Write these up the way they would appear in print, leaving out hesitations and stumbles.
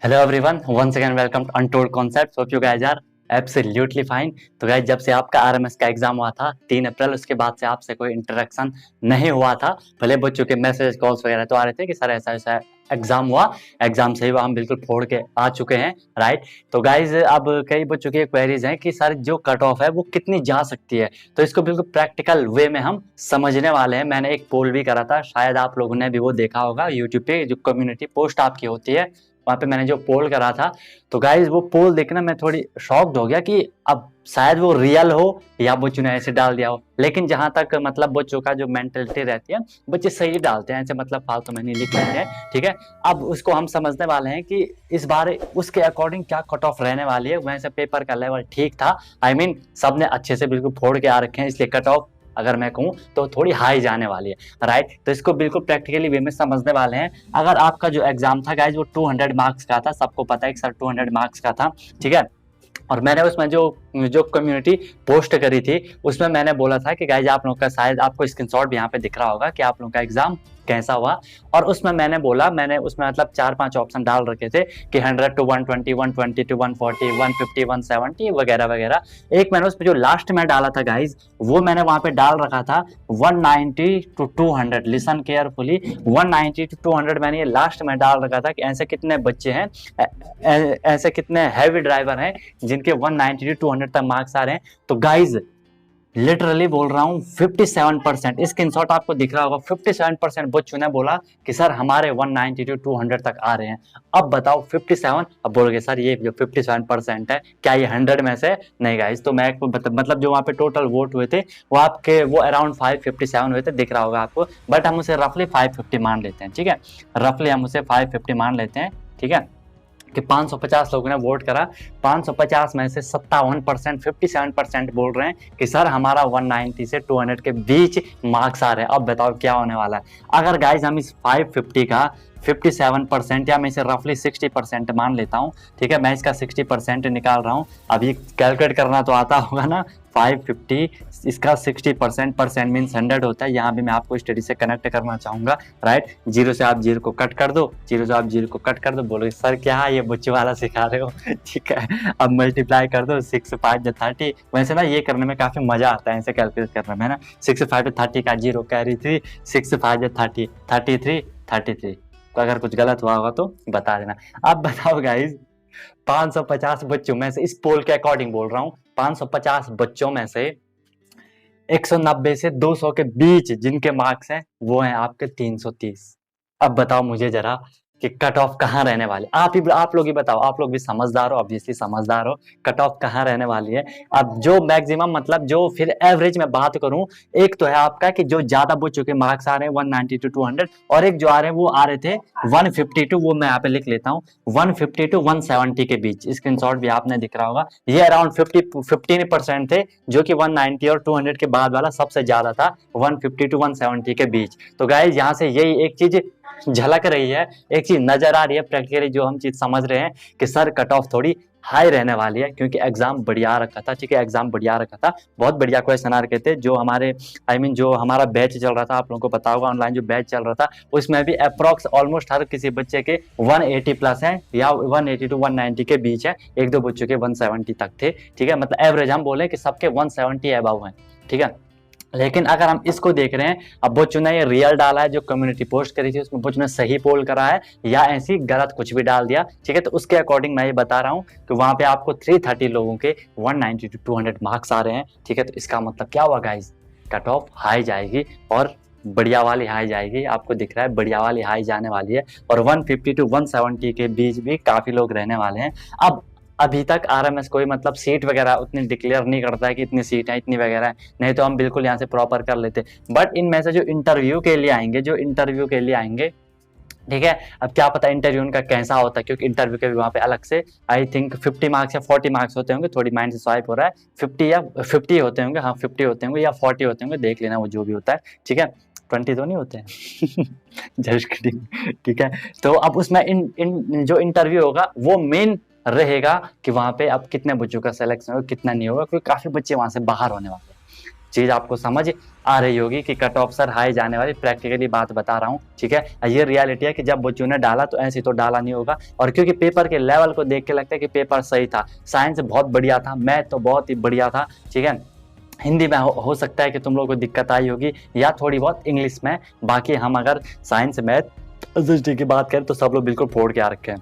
Hello everyone, once again welcome to untold concepts. Hope you guys are absolutely fine. तो guys, जब से आपका RMS का exam हुआ था 3 अप्रैल, उसके बाद से आपसे कोई इंटरेक्शन नहीं हुआ था। भले बच्चों के मैसेज कॉल्स वगैरह तो आ रहे थे कि सर ऐसा ऐसा एग्जाम हुआ, एग्जाम सही हुआ, हम बिल्कुल फोड़ के आ चुके हैं, राइट। तो गाइज, अब कई बच्चों की क्वेरीज हैं कि सर जो कट ऑफ है वो कितनी जा सकती है, तो इसको बिल्कुल प्रैक्टिकल वे में हम समझने वाले हैं। मैंने एक पोल भी करा था, शायद आप लोगों ने भी वो देखा होगा यूट्यूब पे, जो कम्युनिटी पोस्ट आपकी होती है वहाँ पे मैंने जो पोल करा था। तो गाइज, वो पोल देखना मैं थोड़ी शॉक्ड हो गया कि अब शायद वो रियल हो या बच्चों ने ऐसे डाल दिया हो। लेकिन जहां तक मतलब बच्चों का जो मेंटेलिटी रहती है, बच्चे सही डालते हैं, ऐसे मतलब फालतू में नहीं लिख लेते हैं, ठीक है। अब उसको हम समझने वाले हैं कि इस बार उसके अकॉर्डिंग क्या कट ऑफ रहने वाली है। वैसे पेपर का लेवल ठीक था, आई मीन सबने अच्छे से बिल्कुल फोड़ के आ रखे हैं, इसलिए कट ऑफ अगर मैं कहूँ तो थोड़ी हाई जाने वाली है, राइट। तो इसको बिल्कुल प्रैक्टिकली वे में समझने वाले हैं। अगर आपका जो एग्जाम था गाइज वो 200 मार्क्स का था, सबको पता है कि सर 200 मार्क्स का था, ठीक है। और मैंने उसमें जो जो कम्युनिटी पोस्ट करी थी उसमें मैंने बोला था कि गाइज आप लोग का, शायद आपको स्क्रीनशॉट भी यहाँ पे दिख रहा होगा कि आप लोगों का एग्जाम कैसा हुआ। और उसमें मैंने बोला, मैंने उसमें मतलब 4-5 ऑप्शन डाल रखे थे कि 100 to 120, 120 to 140, 150, 170 वगैरह वगैरह। एक मैंने उसमें जो लास्ट में डाला था गाइज, वो मैंने वहां पे डाल रखा था 190 to 200। लिसन केयरफुली, 190 to 200 मैंने ये लास्ट में डाल रखा था कि ऐसे कितने बच्चे हैं, ऐसे कितने हैवी ड्राइवर हैं जिनके 190 to 200 तक मार्क्स आ रहे हैं। तो गाइज लिटरली बोल रहा हूँ 57%, स्क्रीनशॉट आपको दिख रहा होगा, 57% बच्चों ने बोला कि सर हमारे 190 to 200 तक आ रहे हैं। अब बताओ 57, अब बोलोगे सर ये जो 57% है क्या ये 100 में से? नहीं गाइज, तो मैं मतलब जो वहाँ पे टोटल वोट हुए थे वो आपके वो अराउंड 557 हुए थे, दिख रहा होगा आपको। बट हम उसे रफली 550 मान लेते हैं, ठीक है। रफली हम उसे 550 मान लेते हैं, ठीक है, कि 550 लोगों ने वोट करा। 550 में से 57%, 57% बोल रहे हैं कि सर हमारा 190 से 200 के बीच मार्क्स आ रहे हैं। अब बताओ क्या होने वाला है। अगर गाइज हम इस 550 का 57% या मैं इसे रफली 60% मान लेता हूँ, ठीक है, मैं इसका 60% निकाल रहा हूँ। अब ये कैलकुलेट करना तो आता होगा ना, 550 इसका 60% परसेंट मीन्स 100 होता है। यहाँ भी मैं आपको स्टडी से कनेक्ट करना चाहूंगा, राइट। जीरो से आप जीरो को कट कर दो, जीरो से आप जीरो को कट कर दो, बोलो सर क्या ये बच्चे वाला सिखा रहे हो, ठीक है। अब मल्टीप्लाई कर दो, 6 5 30। वैसे ना ये करने में काफी मजा आता है, ऐसे कैलकुलेट करने में ना। 6 5 30 का जीरो कैरी 3, 6 5 30, 33, 33। तो अगर कुछ गलत हुआ होगा तो बता देना। अब बताओ गाइज, 550 बच्चों में से, इस पोल के अकॉर्डिंग बोल रहा हूँ, 550 बच्चों में से 190 से 200 के बीच जिनके मार्क्स हैं वो हैं आपके 330। अब बताओ मुझे जरा कि कट ऑफ कहाँ रहने वाली, आप लोग ही बताओ, आप लोग भी समझदार हो, ऑब्वियसली समझदार हो, कट ऑफ कहाँ रहने वाली है। अब जो मैक्सिमम मतलब जो फिर एवरेज में बात करूं, एक तो है आपका कि जो ज्यादा बच्चों के मार्क्स आ रहे हैं 190 to 200, और एक जो आ रहे हैं वो आ रहे थे 150 to, वो मैं यहाँ पे लिख लेता हूँ, 150 to 170 के बीच। स्क्रीनशॉट भी आपने दिख रहा होगा, ये अराउंड 15% थे, जो कि 190 और 200 के बाद वाला सबसे ज्यादा था, 150 to 170 के बीच। तो गाइस यहाँ से यही एक चीज झलक रही है, एक चीज नजर आ रही है प्रैक्टिकली, जो हम चीज समझ रहे हैं कि सर कट ऑफ थोड़ी हाई रहने वाली है, क्योंकि एग्जाम बढ़िया रखा था, ठीक है, एग्जाम बढ़िया रखा था, बहुत बढ़िया क्वेश्चन आ रखे थे। जो हमारे आई मीन जो हमारा बैच चल रहा था, आप लोगों को पता होगा ऑनलाइन जो बैच चल रहा था, उसमें भी अप्रॉक्स ऑलमोस्ट हर किसी बच्चे के 180 प्लस है या 180 to 190 के बीच है, एक दो बच्चों के 170 तक थे, ठीक है। मतलब एवरेज हम बोले कि सबके 170 अबव है, ठीक है। लेकिन अगर हम इसको देख रहे हैं, अब बच्चों ने ये रियल डाला है, जो कम्युनिटी पोस्ट करी थी उसमें बच्चों ने सही पोल करा है या ऐसी गलत कुछ भी डाल दिया, ठीक है, तो उसके अकॉर्डिंग मैं ये बता रहा हूँ कि वहां पे आपको 330 लोगों के 190 to 200 मार्क्स आ रहे हैं, ठीक है। तो इसका मतलब क्या हुआ गाइज, कट ऑफ हाई जाएगी और बढ़िया वाली हाई जाएगी, आपको दिख रहा है बढ़िया वाली हाई जाने वाली है, और 150 to 170 के बीच भी काफी लोग रहने वाले हैं। अब अभी तक आरएमएस कोई मतलब सीट वगैरह उतनी डिक्लेयर नहीं करता है कि इतनी सीट है, इतनी वगैरह है, नहीं तो हम बिल्कुल यहाँ से प्रॉपर कर लेते। बट इनमें से जो इंटरव्यू के लिए आएंगे, ठीक है, अब क्या पता इंटरव्यू उनका कैसा होता है, क्योंकि इंटरव्यू के भी वहाँ पे अलग से आई थिंक 50 मार्क्स या 40 मार्क्स होते होंगे, थोड़ी माइंड से स्वाइप हो रहा है, 50 या 50 होते होंगे, हाँ 50 होते होंगे या 40 होते होंगे, देख लेना वो जो भी होता है, ठीक है। 20 तो नहीं होते हैं जस्ट किडिंग, ठीक है। तो अब उसमें इन जो इंटरव्यू होगा वो मेन रहेगा कि वहां पे अब कितने बच्चों का सिलेक्शन होगा, कितना नहीं होगा, क्योंकि काफी बच्चे वहां से बाहर होने वाले हैं। चीज आपको समझ आ रही होगी कि कट ऑफ सर हाई जाने वाली, प्रैक्टिकली बात बता रहा हूँ, ठीक है। ये रियलिटी है कि जब बच्चों ने डाला तो ऐसे तो डाला नहीं होगा, और क्योंकि पेपर के लेवल को देख के लगता है कि पेपर सही था। साइंस बहुत बढ़िया था, मैथ तो बहुत ही बढ़िया था, ठीक है। हिंदी में हो सकता है कि तुम लोगों को दिक्कत आई होगी, या थोड़ी बहुत इंग्लिश में। बाकी हम अगर साइंस मैथ एसएसटी की बात करें तो सब लोग बिल्कुल फोड़ के आ रखे हैं,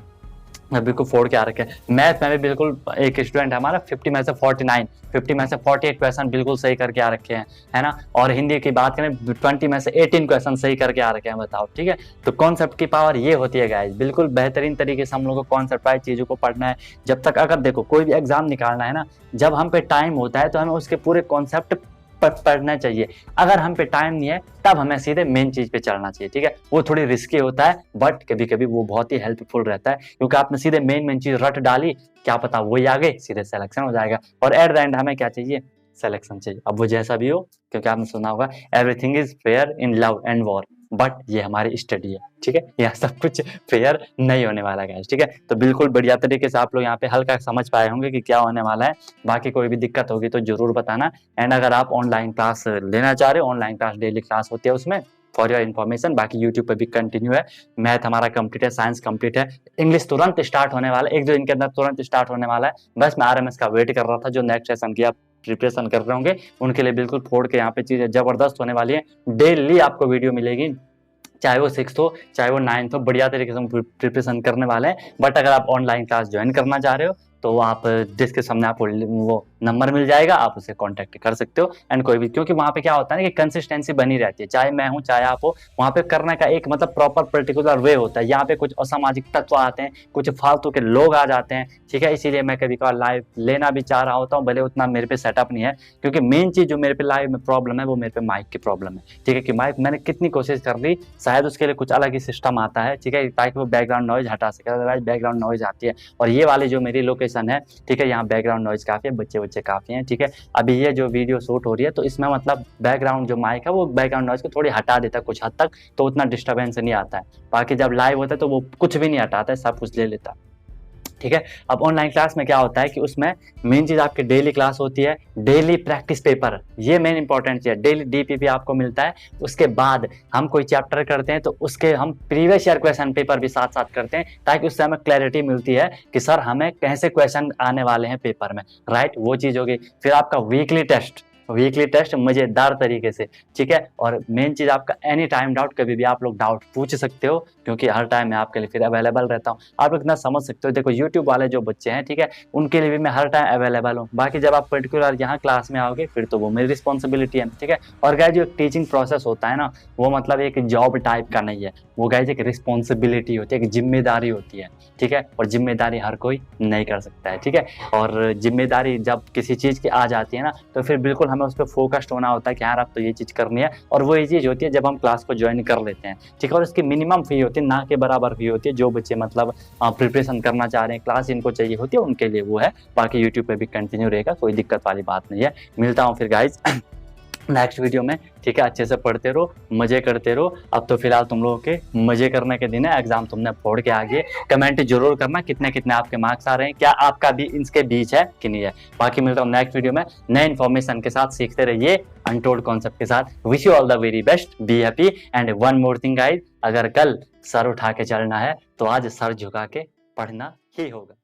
बिल्कुल फोड़ के आ रखे हैं। मैथ में भी बिल्कुल एक स्टूडेंट है हमारा 50 में से 49, 50 में से 48 क्वेश्चन बिल्कुल सही करके आ रखे हैं, है ना। और हिंदी की बात करें 20 में से 18 क्वेश्चन सही करके आ रखे हैं, बताओ, ठीक है। तो कॉन्सेप्ट की पावर ये होती है गाइस, बिल्कुल बेहतरीन तरीके से हम लोगों को कॉन्सेप्ट वाइज चीजों को पढ़ना है। जब तक अगर देखो कोई भी एग्जाम निकालना है ना, जब हम पे टाइम होता है तो हमें उसके पूरे कॉन्सेप्ट पढ़ना चाहिए। अगर हम पे टाइम नहीं है तब हमें सीधे मेन चीज पे चलना चाहिए, ठीक है। वो थोड़ी रिस्की होता है, बट कभी कभी वो बहुत ही हेल्पफुल रहता है, क्योंकि आपने सीधे मेन चीज रट डाली, क्या पता वही आ गई, सीधे सिलेक्शन हो जाएगा। और एट द एंड हमें क्या चाहिए, सिलेक्शन चाहिए। अब वो जैसा भी हो, क्योंकि आपने सुना होगा everything is fair in love and war, but ये हमारी स्टडी है, ठीक है। यहाँ सब कुछ फेयर नहीं होने वाला है, ठीक है। तो बिल्कुल बढ़िया तरीके से आप लोग यहाँ पे हल्का समझ पाए होंगे कि क्या होने वाला है। बाकी कोई भी दिक्कत होगी तो जरूर बताना। एंड अगर आप ऑनलाइन क्लास लेना चाह रहे हो, ऑनलाइन क्लास डेली क्लास होती है उसमें, फॉर योर इन्फॉर्मेशन। बाकी यूट्यूब पे भी कंटिन्यू है, मैथ हमारा कंप्लीट है, साइंस कंप्लीट है, इंग्लिश तुरंत स्टार्ट होने वाला है, एक दो दिन के अंदर तुरंत स्टार्ट होने वाला है। बस मैं आरएमएस का वेट कर रहा था, जो नेक्स्ट सेशन की आप प्रिपरेशन कर रहे होंगे उनके लिए बिल्कुल फोड़ के यहाँ पे चीजें जबरदस्त होने वाली है। डेली आपको वीडियो मिलेगी, चाहे वो 6th हो चाहे वो 9th हो, बढ़िया तरीके से हम प्रिपरेशन करने वाले हैं। बट अगर आप ऑनलाइन क्लास ज्वाइन करना चाह रहे हो तो आप डिस्क्रिप्शन में आपको वो नंबर मिल जाएगा, आप उसे कांटेक्ट कर सकते हो। एंड कोई भी, क्योंकि वहाँ पे क्या होता है ना कि कंसिस्टेंसी बनी रहती है, चाहे मैं हूँ चाहे आप हो, वहाँ पे करने का एक मतलब प्रॉपर पर्टिकुलर वे होता है। यहाँ पे कुछ असामाजिक तत्व आते हैं, कुछ फालतू के लोग आ जाते हैं, ठीक है। इसीलिए मैं कभी कभार लाइव लेना भी चाह रहा होता हूँ, भले उतना मेरे पे सेटअप नहीं है, क्योंकि मेन चीज जो मेरे पे लाइव में प्रॉब्लम है वो मेरे पे माइक की प्रॉब्लम है, ठीक है। कि माइक मैंने कितनी कोशिश कर ली, शायद उसके लिए कुछ अलग ही सिस्टम आता है, ठीक है, ताकि वो बैकग्राउंड नॉइज हटा सके, अदरवाइज बैकग्राउंड नॉइज आती है। और ये वाली जो मेरी लोकेशन है, ठीक है, यहाँ बैकग्राउंड नॉइज काफी है, बच्चे काफी हैं, ठीक है। अभी ये जो वीडियो शूट हो रही है तो इसमें मतलब बैकग्राउंड जो माइक है वो बैकग्राउंड नॉइज को थोड़ी हटा देता है कुछ हद तक, तो उतना डिस्टर्बेंस नहीं आता है। बाकी जब लाइव होता है तो वो कुछ भी नहीं हटाता है, सब कुछ ले लेता है, ठीक है। अब ऑनलाइन क्लास में क्या होता है कि उसमें मेन चीज आपकी डेली क्लास होती है, डेली प्रैक्टिस पेपर, ये मेन इंपॉर्टेंट चीज है। डेली डीपीपी आपको मिलता है, उसके बाद हम कोई चैप्टर करते हैं तो उसके हम प्रीवियस ईयर क्वेश्चन पेपर भी साथ साथ करते हैं, ताकि उससे हमें क्लैरिटी मिलती है कि सर हमें कैसे क्वेश्चन आने वाले हैं पेपर में, राइट। वो चीज होगी। फिर आपका वीकली टेस्ट मजेदार तरीके से, ठीक है। और मेन चीज आपका एनी टाइम डाउट, कभी भी आप लोग डाउट पूछ सकते हो, क्योंकि हर टाइम मैं आपके लिए फिर अवेलेबल रहता हूँ। आप लोग इतना समझ सकते हो, देखो यूट्यूब वाले जो बच्चे हैं, ठीक है, उनके लिए भी मैं हर टाइम अवेलेबल हूँ। बाकी जब आप पर्टिकुलर यहाँ क्लास में आओगे फिर तो वो मेरी रिस्पॉन्सिबिलिटी है, ठीक है। और गाइस जो टीचिंग प्रोसेस होता है ना, वो मतलब एक जॉब टाइप का नहीं है, वो गाइस एक रिस्पॉन्सिबिलिटी होती है, एक जिम्मेदारी होती है, ठीक है। और जिम्मेदारी हर कोई नहीं कर सकता है, ठीक है। और जिम्मेदारी जब किसी चीज की आ जाती है ना, तो फिर बिल्कुल हमें उस पर फोकस्ड होना होता है कि यार अब तो ये चीज करनी है। और वो ये चीज होती है जब हम क्लास को ज्वाइन कर लेते हैं, ठीक है। और इसकी मिनिमम फी होती है, ना के बराबर फी होती है। जो बच्चे मतलब प्रिपरेशन करना चाह रहे हैं, क्लास इनको चाहिए होती है, उनके लिए वो है। बाकी यूट्यूब पे भी कंटिन्यू रहेगा, कोई दिक्कत वाली बात नहीं है। मिलता हूँ फिर गाइज नेक्स्ट वीडियो में, ठीक है। अच्छे से पढ़ते रहो, मजे करते रहो। अब तो फिलहाल तुम लोगों के मजे करने के दिन है, एग्जाम तुमने फोड़ के आ गए। कमेंट जरूर करना कितने कितने आपके मार्क्स आ रहे हैं, क्या आपका भी इसके बीच है कि नहीं है। बाकी मिलता हूँ नेक्स्ट वीडियो में नए इन्फॉर्मेशन के साथ, सीखते रहिए अनटोल्ड कॉन्सेप्ट के साथ। Wish you all the very best, be happy. And one more thing guys, अगर कल सर उठा के चलना है तो आज सर झुका के पढ़ना ही होगा।